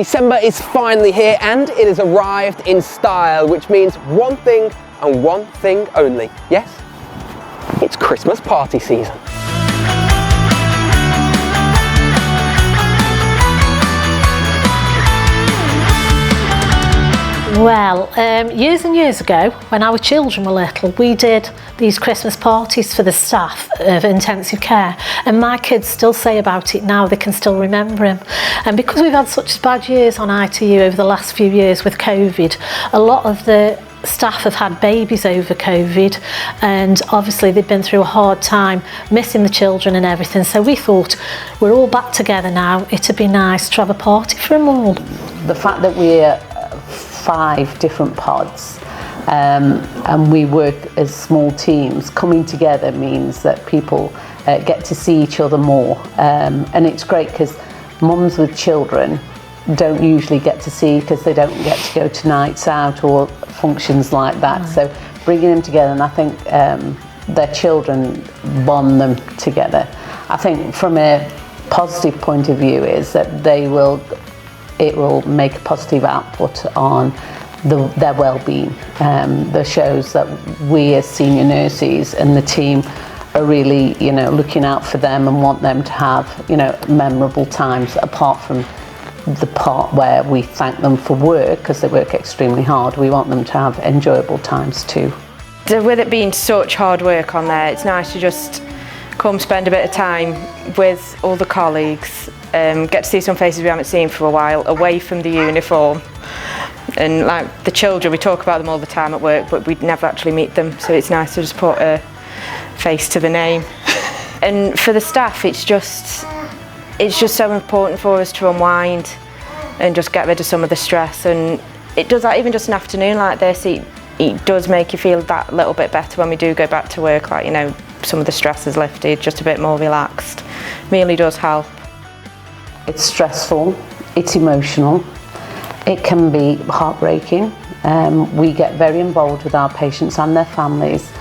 December is finally here and it has arrived in style, which means one thing and one thing only. Yes, it's Christmas party season. Well, years and years ago, when our children were little, we did these Christmas parties for the staff of intensive care, and my kids still say about it now. They can still remember him. And because we've had such bad years on ITU over the last few years with COVID, a lot of the staff have had babies over COVID, and obviously they've been through a hard time, missing the children and everything. So we thought, we're all back together now, it'd be nice to have a party for them all. The fact that we're 5 different pods and we work as small teams, coming together means that people get to see each other more, and it's great because mums with children don't usually get to see, because they don't get to go to nights out or functions like that. So bringing them together, and I think their children bond them together. I think from a positive point of view is that it will make a positive output on their well-being. The shows that we as senior nurses and the team are really, looking out for them and want them to have, memorable times, apart from the part where we thank them for work, because they work extremely hard. We want them to have enjoyable times too. So with it being such hard work on there, it's nice to just come spend a bit of time with all the colleagues, get to see some faces we haven't seen for a while, away from the uniform. And like the children, we talk about them all the time at work, but we'd never actually meet them, so it's nice to just put a face to the name. And for the staff, it's just so important for us to unwind and just get rid of some of the stress. And it does that even just an afternoon like this, it does make you feel that little bit better when we do go back to work, like, some of the stress is lifted, just a bit more relaxed. Really does help. It's stressful, it's emotional, it can be heartbreaking. We get very involved with our patients and their families,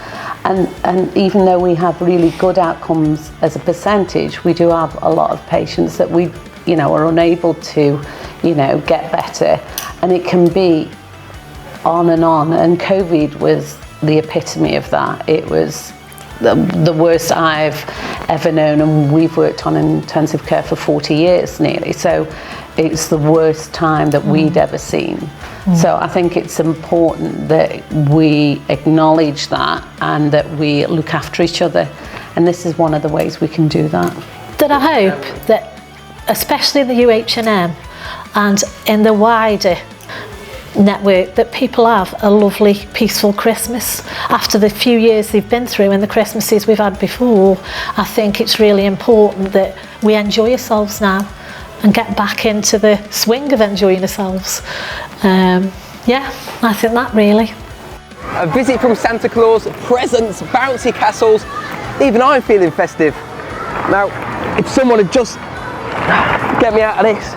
and even though we have really good outcomes as a percentage, we do have a lot of patients that we are unable to get better, and it can be on, and COVID was the epitome of that. It was the worst I've ever known, and we've worked on intensive care for 40 years nearly, so it's the worst time that we'd ever seen. So I think it's important that we acknowledge that and that we look after each other, and this is one of the ways we can do that. That I hope that, especially in the UHNM and in the wider network, that people have a lovely, peaceful Christmas after the few years they've been through and the Christmases we've had before. I think it's really important that we enjoy ourselves now and get back into the swing of enjoying ourselves. I think that really. A visit from Santa Claus, presents, bouncy castles, even I'm feeling festive. Now, if someone would just get me out of this.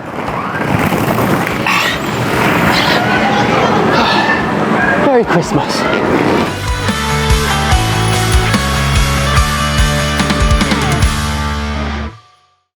Merry Christmas.